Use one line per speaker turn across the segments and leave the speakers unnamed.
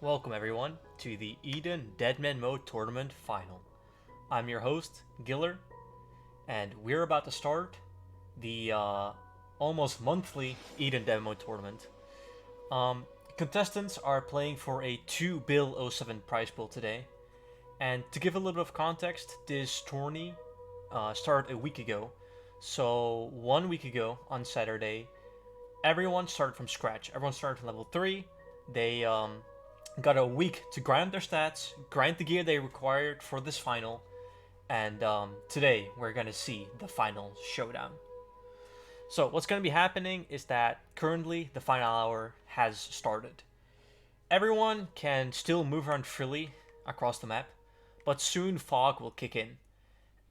Welcome everyone to the Eden Deadman Mode Tournament Final. I'm your host, Giller, and we're about to start the almost monthly Eden Deadman Mode Tournament. Contestants are playing for a 2Bill07 prize pool today, and to give a little bit of context, this tourney started a week ago. So 1 week ago on Saturday, everyone started from scratch. Everyone started from level 3. They got a week to grind their stats, grind the gear they required for this final, and today we're gonna see the final showdown. So what's gonna be happening is that currently the final hour has started. Everyone can still move around freely across the map, but soon fog will kick in.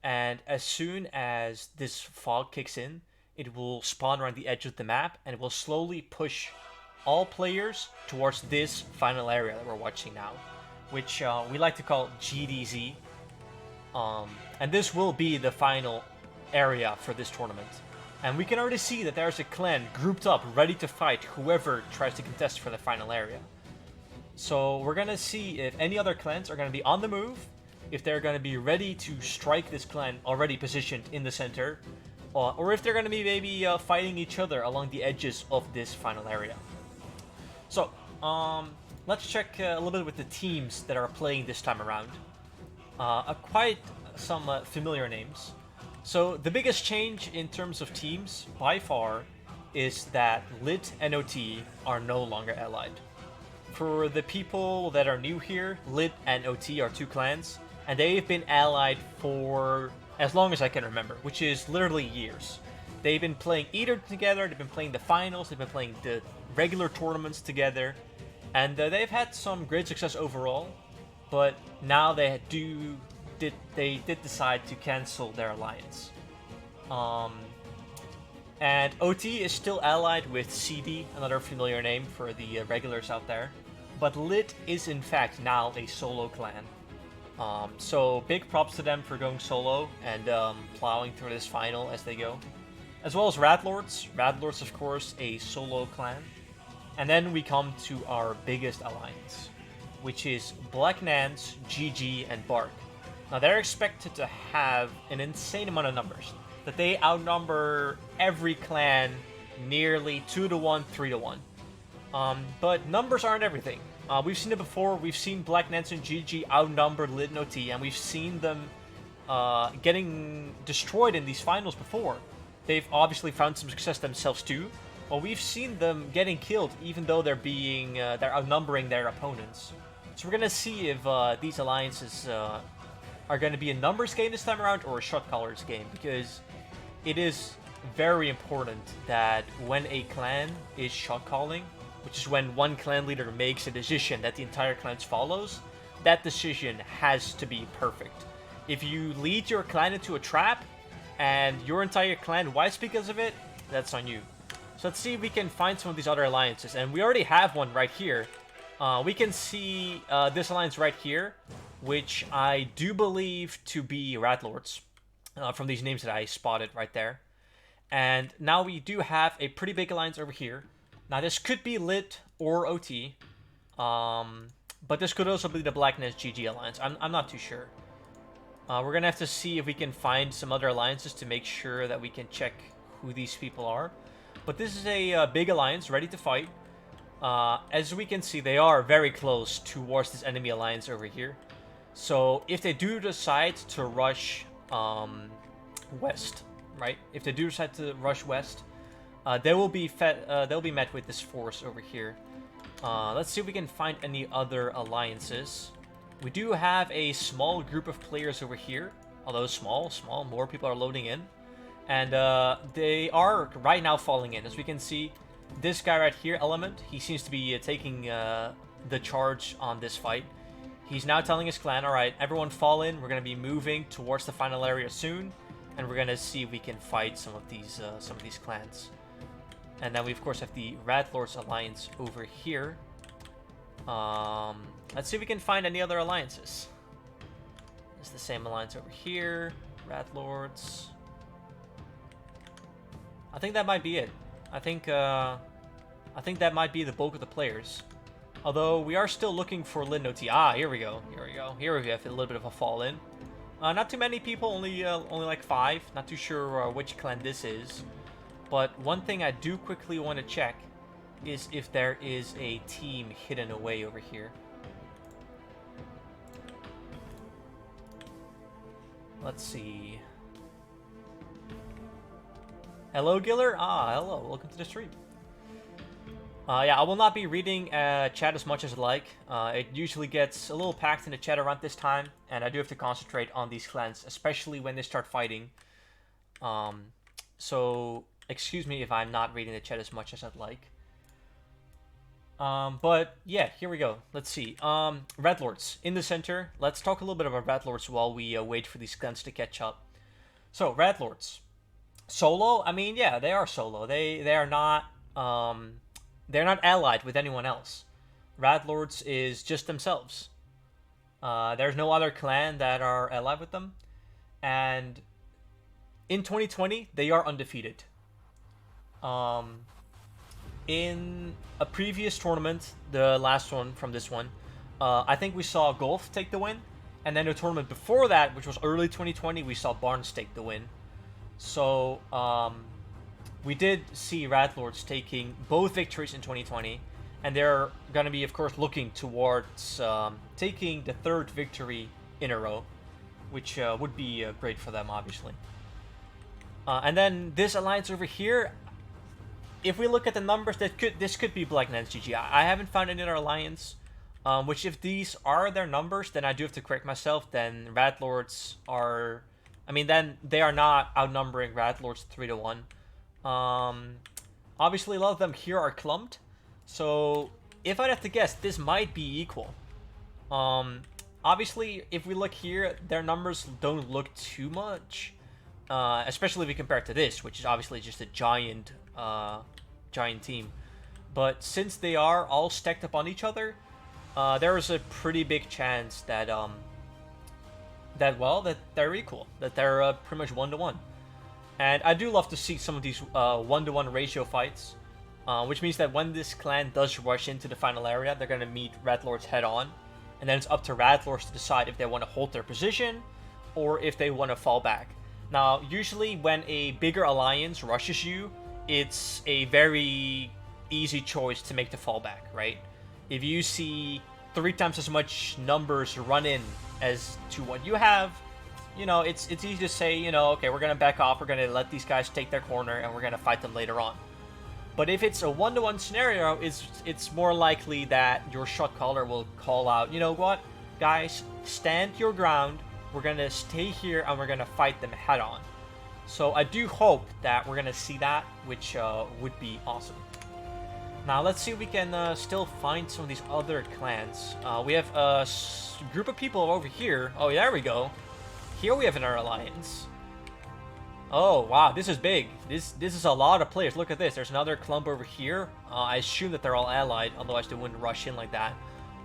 And as soon as this fog kicks in, it will spawn around the edge of the map and it will slowly push all players towards this final area that we're watching now, which we like to call GDZ. And this will be the final area for this tournament. And we can already see that there's a clan grouped up, ready to fight whoever tries to contest for the final area. So we're gonna see if any other clans are gonna be on the move, if they're gonna be ready to strike this clan already positioned in the center, or if they're gonna be maybe fighting each other along the edges of this final area. So, let's check a little bit with the teams that are playing this time around. Quite some familiar names. So, the biggest change in terms of teams, by far, is that Lit and OT are no longer allied. For the people that are new here, Lit and OT are two clans, and they've been allied for as long as I can remember, which is literally years. They've been playing Eden together, they've been playing the finals, they've been playing the regular tournaments together, and they've had some great success overall, but now they did decide to cancel their alliance. And OT is still allied with CD, another familiar name for the regulars out there, but Lit is in fact now a solo clan. So big props to them for going solo and plowing through this final as they go. As well as Radlords. Radlords, of course, a solo clan. And then we come to our biggest alliance, which is Black Nance, GG, and Bark. Now they're expected to have an insane amount of numbers, that they outnumber every clan nearly 2-1, 3-1. But numbers aren't everything. We've seen it before. We've seen Black Nance and GG outnumber Lit and OT, and we've seen them getting destroyed in these finals before. They've obviously found some success themselves too, but we've seen them getting killed even though they're outnumbering their opponents. So we're gonna see if these alliances are gonna be a numbers game this time around or a shot callers game, because it is very important that when a clan is shot calling, which is when one clan leader makes a decision that the entire clan follows, that decision has to be perfect. If you lead your clan into a trap, and your entire clan wipes because of it, that's on you. So let's see if we can find some of these other alliances. And we already have one right here. We can see this alliance right here, which I do believe to be Radlords, from these names that I spotted right there. And now we do have a pretty big alliance over here. Now this could be Lit or OT, but this could also be the Black Nance GG alliance. I'm not too sure. We're gonna have to see if we can find some other alliances to make sure that we can check who these people are. But this is a big alliance ready to fight. As we can see, they are very close towards this enemy alliance over here. So if they do decide to rush west, right? If they do decide to rush west, they will be met with this force over here. Let's see if we can find any other alliances. We do have a small group of players over here, although small, more people are loading in. And they are right now falling in. As we can see, this guy right here, Element, he seems to be taking the charge on this fight. He's now telling his clan, alright, everyone fall in, we're going to be moving towards the final area soon, and we're going to see if we can fight some of these clans. And then we of course have the Radlords alliance over here. Let's see if we can find any other alliances. It's the same alliance over here. Radlords. I think that might be it. I think that might be the bulk of the players. Although we are still looking for Lin OT. Ah, here we go. Here we go. Here we have a little bit of a fall in. Not too many people, only like 5. Not too sure which clan this is. But one thing I do quickly want to check is if there is a team hidden away over here. Let's see. Hello, Giller. Ah, hello. Welcome to the stream. Yeah, I will not be reading chat as much as I'd like. It usually gets a little packed in the chat around this time, and I do have to concentrate on these clans, especially when they start fighting. So, excuse me if I'm not reading the chat as much as I'd like. But, yeah, here we go. Let's see. Red Lords in the center. Let's talk a little bit about Red Lords while we wait for these clans to catch up. So, Red Lords. Solo? I mean, yeah, they are solo. They are not... they're not allied with anyone else. Red Lords is just themselves. There's no other clan that are allied with them. And in 2020, they are undefeated. In a previous tournament, the last one from this one, I think we saw Golf take the win. And then the tournament before that, which was early 2020, we saw Barnes take the win. So, we did see Red Lords taking both victories in 2020, and they're going to be, of course, looking towards taking the 3rd victory in a row, which would be great for them, obviously. And then this alliance over here, if we look at the numbers, this could be Black Nance GG. I haven't found any other alliance, which if these are their numbers, then I do have to correct myself. Then Red Lords are, I mean, then they are not outnumbering Red Lords 3-1. Obviously a lot of them here are clumped, so if I'd have to guess, this might be equal. Obviously, if we look here, their numbers don't look too much, especially if we compare it to this, which is obviously just a giant team. But since they are all stacked up on each other, there is a pretty big chance that that they're equal, that they're pretty much 1-1. And I do love to see some of these 1-to-1 ratio fights, which means that when this clan does rush into the final area, they're going to meet Red Lords head on, and then it's up to Red Lords to decide if they want to hold their position or if they want to fall back. Now, usually when a bigger alliance rushes you, it's a very easy choice to make the fallback, right? If you see 3 times as much numbers run in as to what you have, you know, it's easy to say, you know, okay, we're going to back off, we're going to let these guys take their corner, and we're going to fight them later on. But if it's a 1-to-1 scenario, it's more likely that your shot caller will call out, you know what, guys, stand your ground, we're going to stay here, and we're going to fight them head on. So I do hope that we're going to see that, which would be awesome. Now, let's see if we can still find some of these other clans. We have a group of people over here. Oh, there we go. Here we have another alliance. Oh, wow, this is big. This is a lot of players. Look at this. There's another clump over here. I assume that they're all allied, otherwise they wouldn't rush in like that.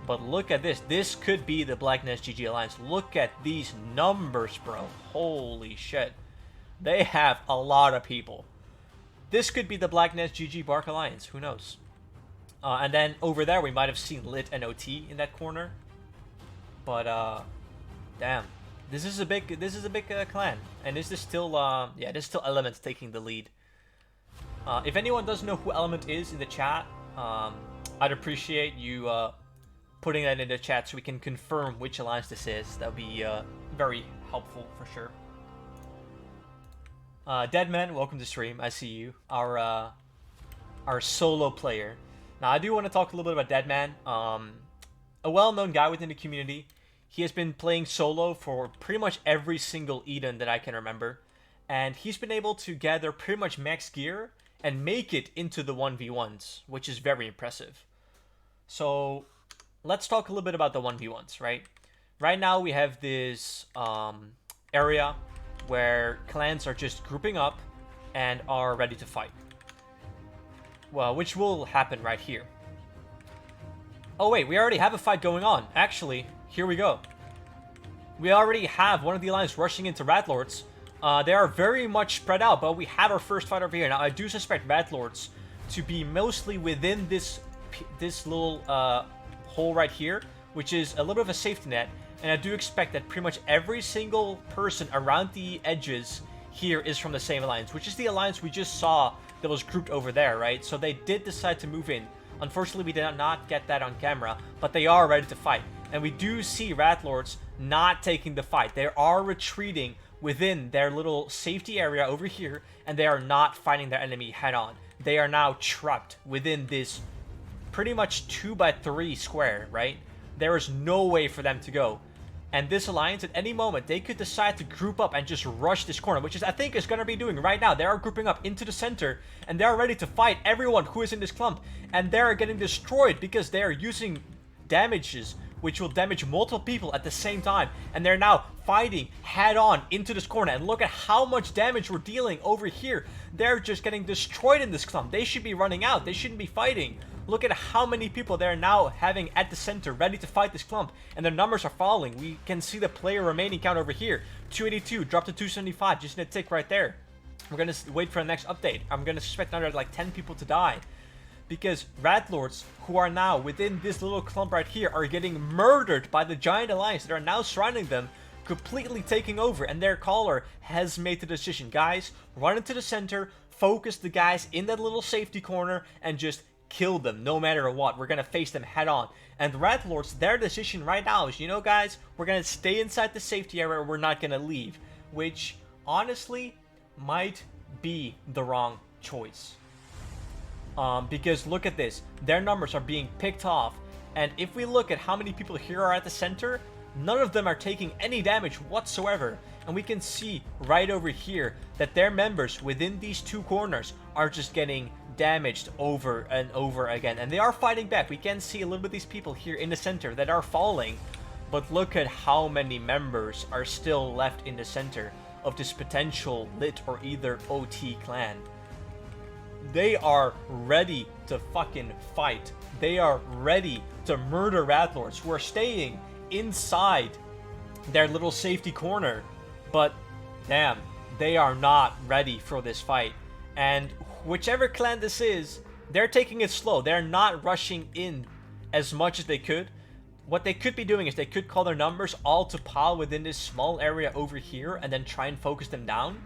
But look at this. This could be the Black Nest GG Alliance. Look at these numbers, bro. Holy shit. They have a lot of people. This could be the Black Nest GG Bark Alliance. Who knows? And then over there, we might have seen Lit and OT in that corner. But, damn. This is a big clan, and this is still yeah, there's still Element taking the lead. If anyone doesn't know who Element is in the chat, I'd appreciate you putting that in the chat so we can confirm which alliance this is. That would be very helpful for sure. Deadman, welcome to stream. I see you, our solo player. Now I do want to talk a little bit about Deadman, a well-known guy within the community. He has been playing solo for pretty much every single Eden that I can remember. And he's been able to gather pretty much max gear and make it into the 1v1s, which is very impressive. So, let's talk a little bit about the 1v1s, right? Right now we have this area where clans are just grouping up and are ready to fight. Well, which will happen right here. Oh wait, we already have a fight going on. Actually, here we go. We already have one of the alliance rushing into Red Lords. They are very much spread out, but we have our first fight over here. Now, I do suspect Red Lords to be mostly within this little hole right here, which is a little bit of a safety net. And I do expect that pretty much every single person around the edges here is from the same alliance, which is the alliance we just saw that was grouped over there, right? So they did decide to move in. Unfortunately, we did not get that on camera, but they are ready to fight. And we do see Rat Lords not taking the fight. They are retreating within their little safety area over here, and they are not fighting their enemy head on. They are now trapped within this pretty much 2x3 square, right? There is no way for them to go. And this alliance, at any moment, they could decide to group up and just rush this corner, which is, I think, is going to be doing right now. They are grouping up into the center, and they are ready to fight everyone who is in this clump. And they are getting destroyed because they are using damages, which will damage multiple people at the same time. And they're now fighting head-on into this corner. And look at how much damage we're dealing over here. They're just getting destroyed in this clump. They should be running out. They shouldn't be fighting. Look at how many people they're now having at the center ready to fight this clump. And their numbers are falling. We can see the player remaining count over here. 282 dropped to 275. Just in a tick right there. We're going to wait for the next update. I'm going to suspect another like 10 people to die. Because Rat Lords, who are now within this little clump right here, are getting murdered by the giant alliance that are now surrounding them, completely taking over. And their caller has made the decision. Guys, run into the center, focus the guys in that little safety corner, and just kill them no matter what. We're going to face them head on. And the Rat Lords, their decision right now is, you know guys, we're going to stay inside the safety area, we're not going to leave. Which, honestly, might be the wrong choice. Because look at this, their numbers are being picked off, and if we look at how many people here are at the center, none of them are taking any damage whatsoever. And we can see right over here that their members within these two corners are just getting damaged over and over again. And they are fighting back. We can see a little bit of these people here in the center that are falling, but look at how many members are still left in the center of this potential lit or either OT clan. They are ready to fucking fight. They are ready to murder Rat Lords who are staying inside their little safety corner. But damn, they are not ready for this fight. And whichever clan this is, they're taking it slow. They're not rushing in as much as they could. What they could be doing is they could call their numbers all to pile within this small area over here and then try and focus them down.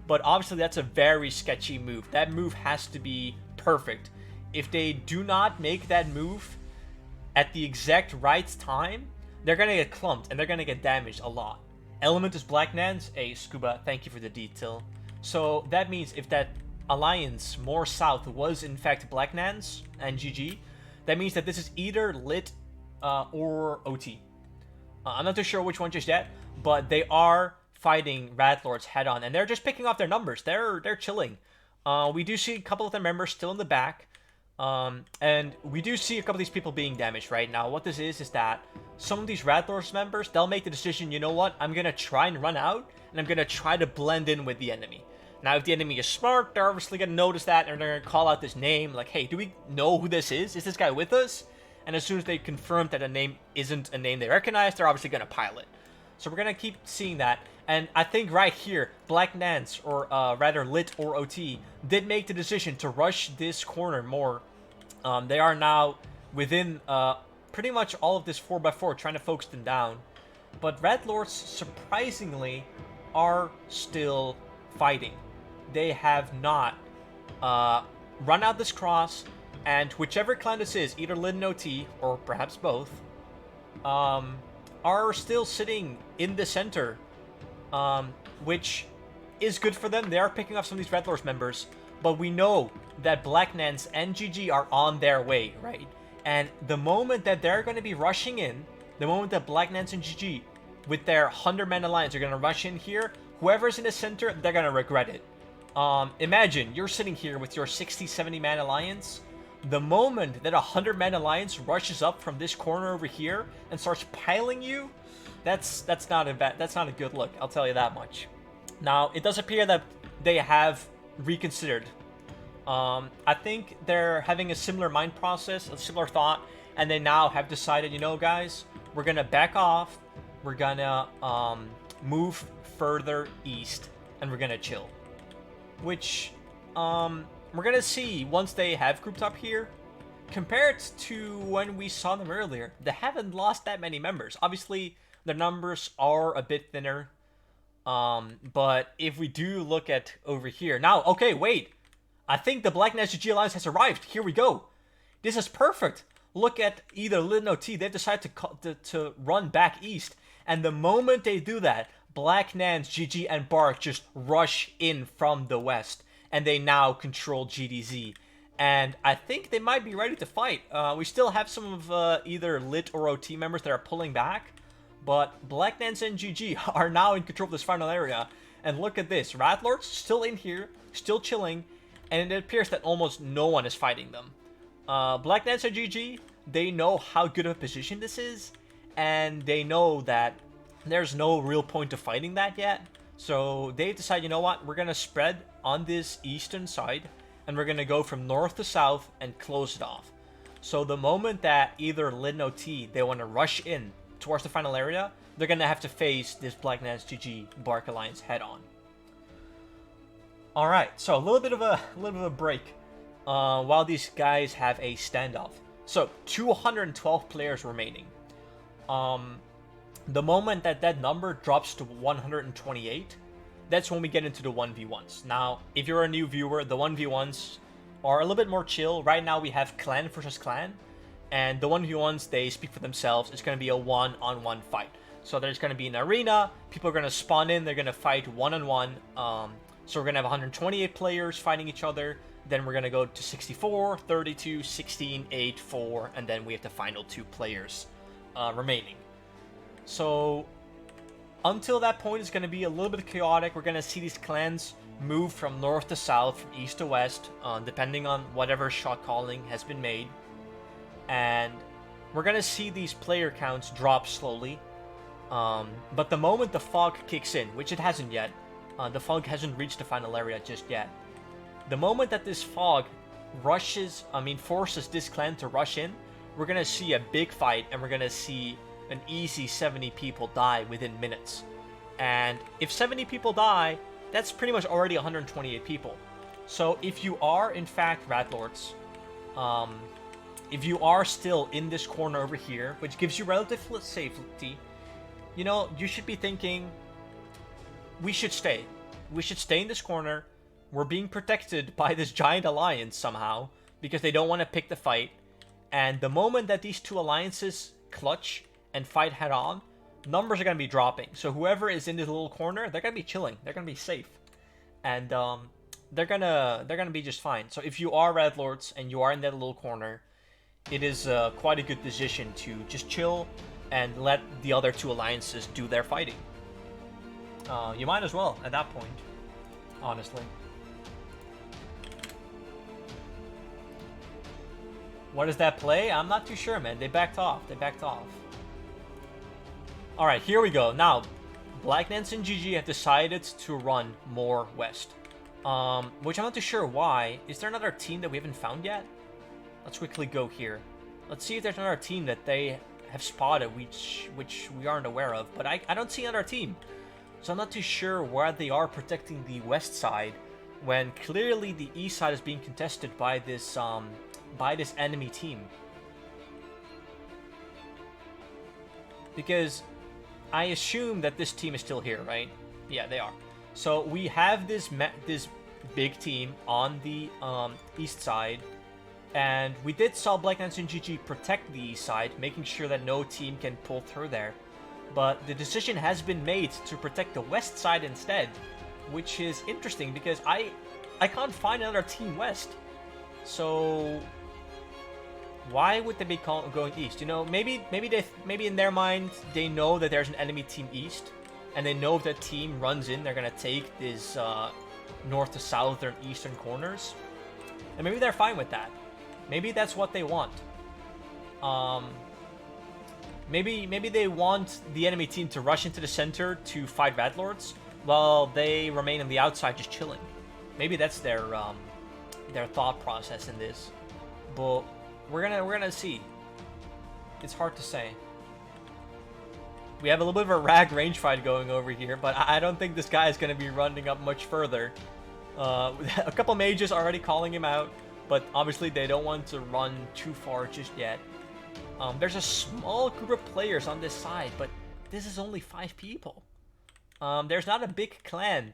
But obviously that's a very sketchy move. That move has to be perfect. If they do not make that move at the exact right time, they're going to get clumped and they're going to get damaged a lot. Element is Black Nans. Hey, Scuba, thank you for the detail. So that means if that alliance more south was in fact Black Nans and GG, that means that this is either lit or OT. I'm not too sure which one just yet, but they are fighting Rat Lords head on, and they're just picking off their numbers. They're chilling. We do see a couple of their members still in the back, and we do see a couple of these people being damaged right now. What this is that some of these Rat Lords members, they'll make the decision, you know what, I'm gonna try and run out, and I'm gonna try to blend in with the enemy. Now, if the enemy is smart, they're obviously gonna notice that, and they're gonna call out this name, like, hey, do we know who this is? Is this guy with us? And as soon as they confirm that a name isn't a name they recognize, they're obviously gonna pile it. So we're gonna keep seeing that. And I think right here, Black Nance, or rather Lit or OT, did make the decision to rush this corner more. They are now within pretty much all of this 4x4, trying to focus them down. But Rat Lords, surprisingly, are still fighting. They have not run out this cross, and whichever clan this is, either Lit and OT, or perhaps both, are still sitting in the center. Which is good for them. They are picking up some of these Red Lords members, but we know that Black Nance and GG are on their way, right? And the moment that they're going to be rushing in, the moment that Black Nance and GG, with their 100-man alliance, are going to rush in here, whoever's in the center, they're going to regret it. Imagine you're sitting here with your 60, 70-man alliance. The moment that a 100-man alliance rushes up from this corner over here and starts piling you, that's not a good look, I'll tell you that much. Now, it does appear that they have reconsidered. I think they're having a similar mind process, a similar thought, and they now have decided, you know, guys, we're gonna back off, we're gonna move further east, and we're gonna chill. Which, we're gonna see once they have grouped up here. compared to when we saw them earlier, they haven't lost that many members. Obviously, their numbers are a bit thinner. But if we do look at over here now, okay, wait. I think the Black Knights GG Alliance has arrived. Here we go. This is perfect. Look at either Lid and OT. They've decided to run back east. And the moment they do that, Black Nans, GG, and Bark just rush in from the west. And they now control GDZ. And I think they might be ready to fight. We still have some of either Lit or OT members that are pulling back. But Black Nans and GG are now in control of this final area. And look at this. Ratlords still in here, still chilling. And it appears that almost no one is fighting them. Black Nans and GG, they know how good of a position this is. And they know that there's no real point to fighting that yet. So they decide, you know what, we're going to spread on this eastern side. And we're going to go from north to south and close it off. So the moment that either Lid and OT, they want to rush in towards the final area, they're going to have to face this Black Nans GG Bark Alliance head on. Alright, so a little bit of a break while these guys have a standoff. So 212 players remaining. The moment that that number drops to 128, that's when we get into the 1v1s. Now, if you're a new viewer, the 1v1s are a little bit more chill. Right now we have clan versus clan. And the 1v1s, they speak for themselves. It's going to be a one-on-one fight. So there's going to be an arena. People are going to spawn in. They're going to fight one-on-one. So we're going to have 128 players fighting each other. Then we're going to go to 64, 32, 16, 8, 4. And then we have the final 2 players remaining. So until that point, it's going to be a little bit chaotic. We're going to see these clans move from north to south, from east to west, depending on whatever shot calling has been made. And we're going to see these player counts drop slowly. But the moment the fog kicks in, which it hasn't yet, the fog hasn't reached the final area just yet. The moment that this fog forces this clan to rush in, we're going to see a big fight, and we're going to see an easy 70 people die within minutes. And if 70 people die, that's pretty much already 128 people. So if you are, in fact, Ratlords, if you are still in this corner over here, which gives you relative safety, you know, you should be thinking, we should stay. We should stay in this corner. We're being protected by this giant alliance somehow, because they don't want to pick the fight. And the moment that these two alliances clutch and fight head on, numbers are going to be dropping. So whoever is in this little corner, they're going to be chilling. They're going to be safe. And they're gonna be just fine. So if you are Ratlords and you are in that little corner, it is quite a good position to just chill and let the other two alliances do their fighting. You might as well at that point, honestly. What is that play? I'm not too sure, man. They backed off. Alright, here we go. Now, Black Nans and GG have decided to run more west. Which I'm not too sure why. Is there another team that we haven't found yet? Let's quickly go here. Let's see if there's another team that they have spotted, which we aren't aware of. But I don't see another team. So I'm not too sure why they are protecting the west side, when clearly the east side is being contested by this enemy team. Because I assume that this team is still here, right? Yeah, they are. So we have this big team on the east side, and we did saw Black Knights and GG protect the east side, making sure that no team can pull through there. But the decision has been made to protect the west side instead, which is interesting because I can't find another team west. So why would they be going east? You know, maybe in their mind they know that there's an enemy team east, and they know if that team runs in, they're gonna take this north to southern eastern corners, and maybe they're fine with that. Maybe that's what they want. Maybe they want the enemy team to rush into the center to fight Ratlords, while they remain on the outside just chilling. Maybe that's their thought process in this. But we're gonna see. It's hard to say. We have a little bit of a rag range fight going over here, but I don't think this guy is gonna be running up much further. A couple mages already calling him out. but obviously they don't want to run too far just yet. There's a small group of players on this side, but this is only 5 people. There's not a big clan,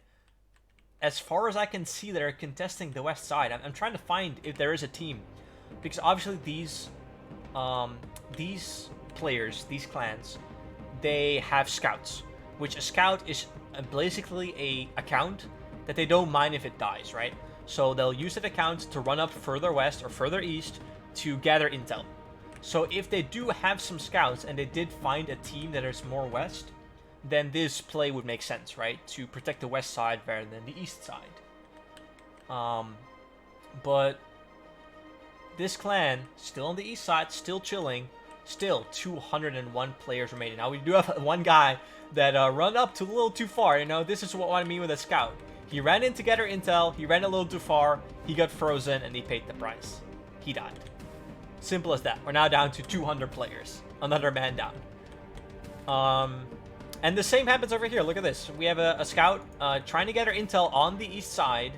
as far as I can see, that are contesting the west side. I'm trying to find if there is a team, because obviously these players, these clans, they have scouts, which a scout is basically a account that they don't mind if it dies, right? So they'll use that account to run up further west or further east to gather intel. So if they do have some scouts and they did find a team that is more west, then this play would make sense, right? To protect the west side rather than the east side. But this clan, still on the east side, still chilling, still 201 players remaining. Now we do have one guy that run up to a little too far, you know, this is what I mean with a scout. He ran in to gather intel, he ran a little too far, he got frozen, and he paid the price. He died. Simple as that. We're now down to 200 players. Another man down. And the same happens over here. Look at this. We have a scout trying to gather intel on the east side.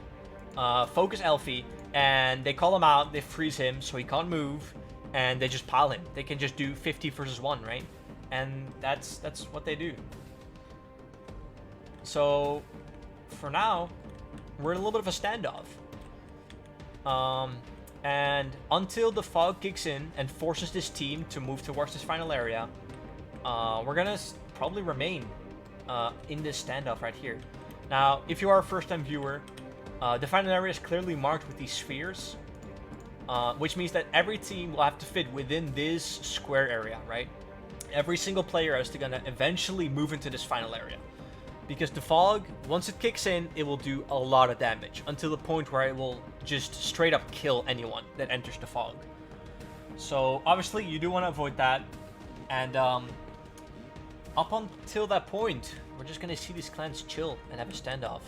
Focus Elfie. And they call him out. They freeze him so he can't move. And they just pile him. They can just do 50 versus 1, right? And that's what they do. So, for now, we're in a little bit of a standoff. And until the fog kicks in and forces this team to move towards this final area, we're gonna probably remain in this standoff right here. Now, if you are a first-time viewer, the final area is clearly marked with these spheres, which means that every team will have to fit within this square area, right? Every single player is gonna eventually move into this final area. Because the fog, once it kicks in, it will do a lot of damage, until the point where it will just straight up kill anyone that enters the fog. So, obviously, you do want to avoid that. And, up until that point, we're just going to see these clans chill and have a standoff.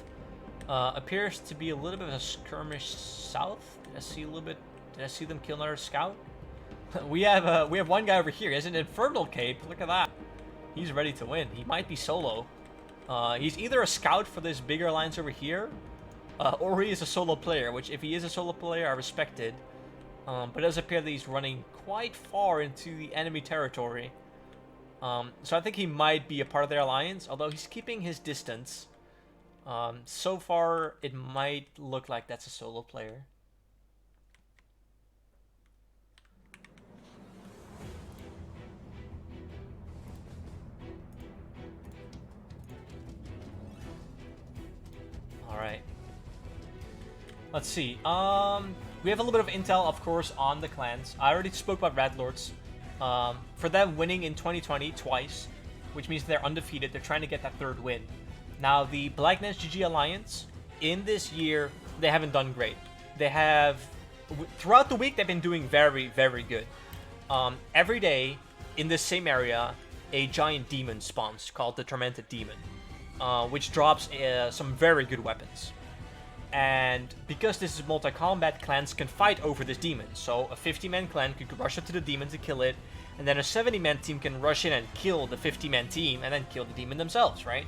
Appears to be a little bit of a skirmish south. Did I see a little bit? Did I see them kill another scout? we have one guy over here. He has an infernal cape. Look at that. He's ready to win. He might be solo. He's either a scout for this bigger alliance over here, or he is a solo player, which if he is a solo player, I respect it. But it does appear that he's running quite far into the enemy territory. So I think he might be a part of their alliance, although he's keeping his distance. So far, it might look like that's a solo player. Alright. Let's see. We have a little bit of intel, of course, on the clans. I already spoke about Red Lords. For them winning in 2020 twice, which means they're undefeated. They're trying to get that third win. Now, the Black Nance GG Alliance, in this year, they haven't done great. They have, throughout the week, they've been doing very, very good. Every day, in this same area, a giant demon spawns called the Tormented Demon. Which drops some very good weapons. And because this is multi-combat, clans can fight over this demon. So a 50-man clan could rush up to the demon to kill it, and then a 70-man team can rush in and kill the 50-man team, and then kill the demon themselves, right?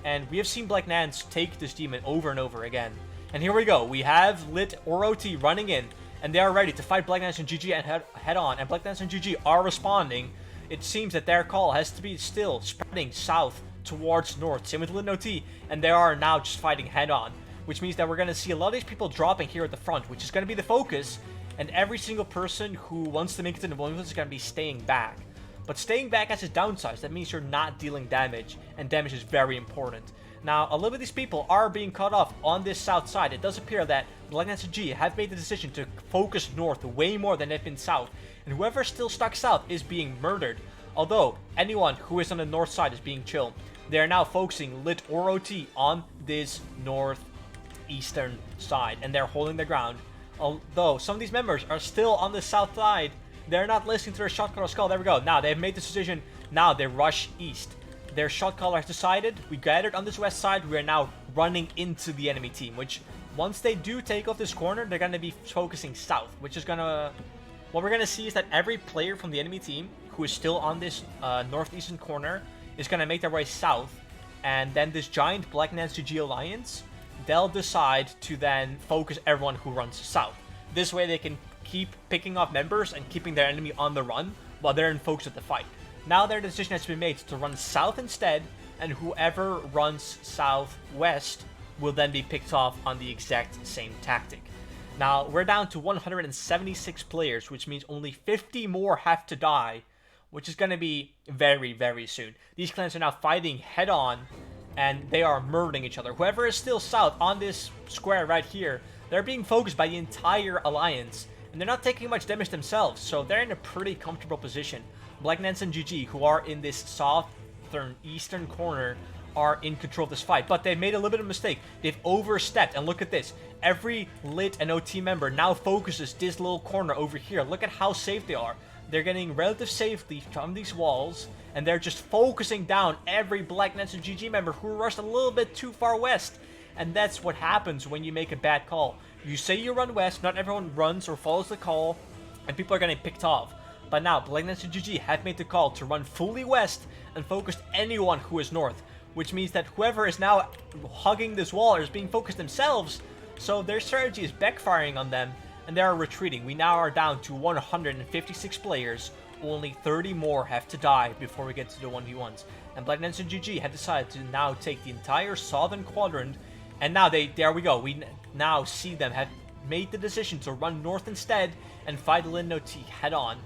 And we have seen Black Nance take this demon over and over again. And here we go. We have Lit or OT running in, and they are ready to fight Black Nance and GG and head on. And Black Nance and GG are responding. It seems that their call has to be still spreading south towards north. Same with Lit and OT, and they are now just fighting head on. Which means that we're going to see a lot of these people dropping here at the front, which is going to be the focus. And every single person who wants to make it to the influence is going to be staying back. But staying back has its downsides. That means you're not dealing damage, and damage is very important. Now, a little bit of these people are being cut off on this south side. It does appear that Black Nance G have made the decision to focus north way more than they've been south. And whoever's still stuck south is being murdered. Although, anyone who is on the north side is being chill. They are now focusing Lit or OT on this northeastern side, and they're holding their ground. Although some of these members are still on the south side, they're not listening to their shot caller skull. There we go. Now they've made this decision. Now they rush east. Their shot caller has decided. We gathered on this west side. We are now running into the enemy team, which once they do take off this corner, they're going to be focusing south, which is going to... What we're going to see is that every player from the enemy team who is still on this northeastern corner is going to make their way south, and then this giant Black Nance GG alliance, they'll decide to then focus everyone who runs south. This way they can keep picking off members and keeping their enemy on the run while they're in focus of the fight. Now their decision has been made to run south instead, and whoever runs southwest will then be picked off on the exact same tactic. Now, we're down to 176 players, which means only 50 more have to die, which is going to be very, very soon. These clans are now fighting head-on, and they are murdering each other. Whoever is still south on this square right here, they're being focused by the entire alliance, and they're not taking much damage themselves, so they're in a pretty comfortable position. Black Nance and GG, who are in this southern eastern corner, are in control of this fight, but they've made a little bit of a mistake. They've overstepped, and look at this. Every Lit and OT member now focuses this little corner over here. Look at how safe they are. They're getting relative safety from these walls, and they're just focusing down every Black Nance and GG member who rushed a little bit too far west. And that's what happens when you make a bad call. You say you run west, not everyone runs or follows the call, and people are getting picked off. But now, Black Nance and GG have made the call to run fully west and focus anyone who is north, which means that whoever is now hugging this wall is being focused themselves, so their strategy is backfiring on them, and they are retreating. We now are down to 156 players. Only 30 more have to die before we get to the 1v1s. And Black Nance and GG have decided to now take the entire southern quadrant, and now there we go. We now see them have made the decision to run north instead and fight Lin No T head on.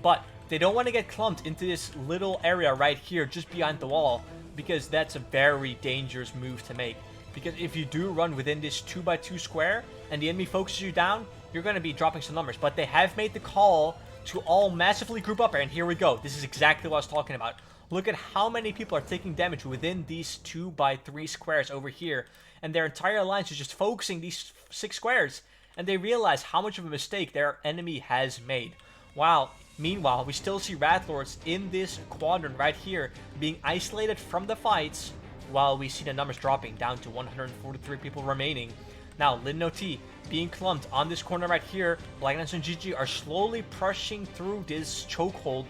But they don't want to get clumped into this little area right here just behind the wall, because that's a very dangerous move to make. Because if you do run within this 2x2 square and the enemy focuses you down, you're going to be dropping some numbers. But they have made the call to all massively group up, and here we go. This is exactly what I was talking about. Look at how many people are taking damage within these 2x3 squares over here, and their entire alliance is just focusing these 6 squares, and they realize how much of a mistake their enemy has made. Wow. Meanwhile, we still see Rat Lords in this quadrant right here being isolated from the fights, while we see the numbers dropping down to 143 people remaining. Now, Lin No T being clumped on this corner right here. Black Nance and GG are slowly pushing through this chokehold,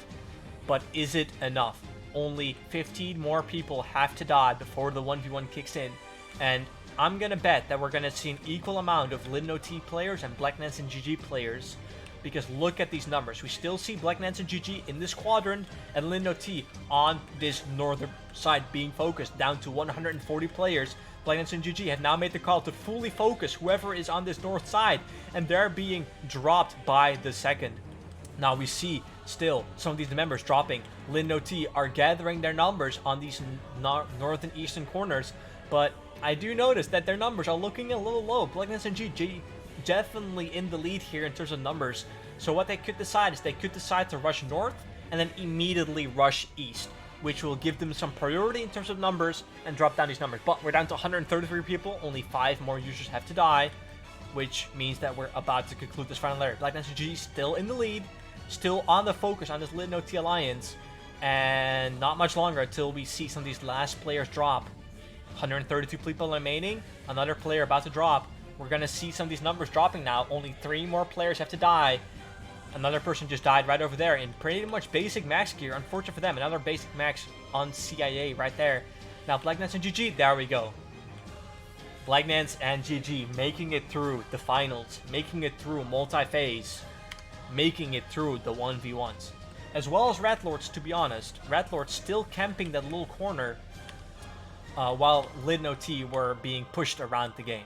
but is it enough? Only 15 more people have to die before the 1v1 kicks in, and I'm gonna bet that we're gonna see an equal amount of Lin No T players and Black Nance and GG players. Because look at these numbers. We still see Black Nance and GG in this quadrant, and Lin No T on this northern side being focused down to 140 players. Black Nance and GG have now made the call to fully focus whoever is on this north side, and they're being dropped by the second. Now we see still some of these members dropping. Lin No T are gathering their numbers on these north and eastern corners, but I do notice that their numbers are looking a little low. Black Nance and GG definitely in the lead here in terms of numbers. So what they could decide is they could decide to rush north and then immediately rush east, which will give them some priority in terms of numbers and drop down these numbers. But we're down to 133 people. Only 5 more users have to die, which means that we're about to conclude this final area. Black Nance and GG still in the lead, still on the focus on this Lin No T alliance, and not much longer until we see some of these last players drop. 132 people remaining, another player about to drop. We're going to see some of these numbers dropping now. Only 3 more players have to die. Another person just died right over there in pretty much basic max gear. Unfortunate for them. Another basic max on CIA right there. Now, Black Nance and GG, there we go. Black Nance and GG making it through the finals. Making it through multi-phase. Making it through the 1v1s. As well as Rat Lords, to be honest. Rat Lords still camping that little corner while Lin No T were being pushed around the game.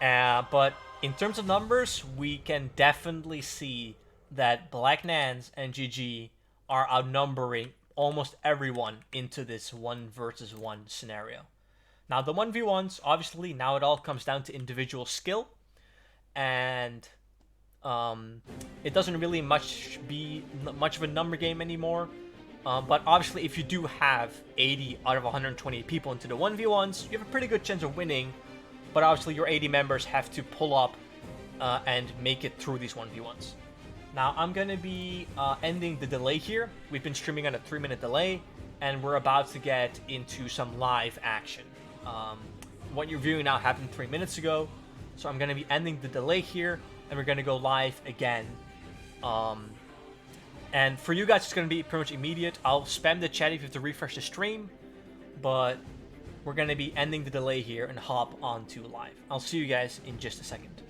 But in terms of numbers, we can definitely see that Black Nance and GG are outnumbering almost everyone into this 1 versus 1 scenario. Now, the 1v1s, obviously, now it all comes down to individual skill, and it doesn't really be much of a number game anymore. But obviously, if you do have 80 out of 128 people into the 1v1s, you have a pretty good chance of winning. But obviously, your 80 members have to pull up and make it through these 1v1s. Now, I'm going to be ending the delay here. We've been streaming on a 3-minute delay, and we're about to get into some live action. What you're viewing now happened 3 minutes ago, so I'm going to be ending the delay here, and we're going to go live again. And for you guys, it's going to be pretty much immediate. I'll spam the chat if you have to refresh the stream, but we're going to be ending the delay here and hop onto live. I'll see you guys in just a second.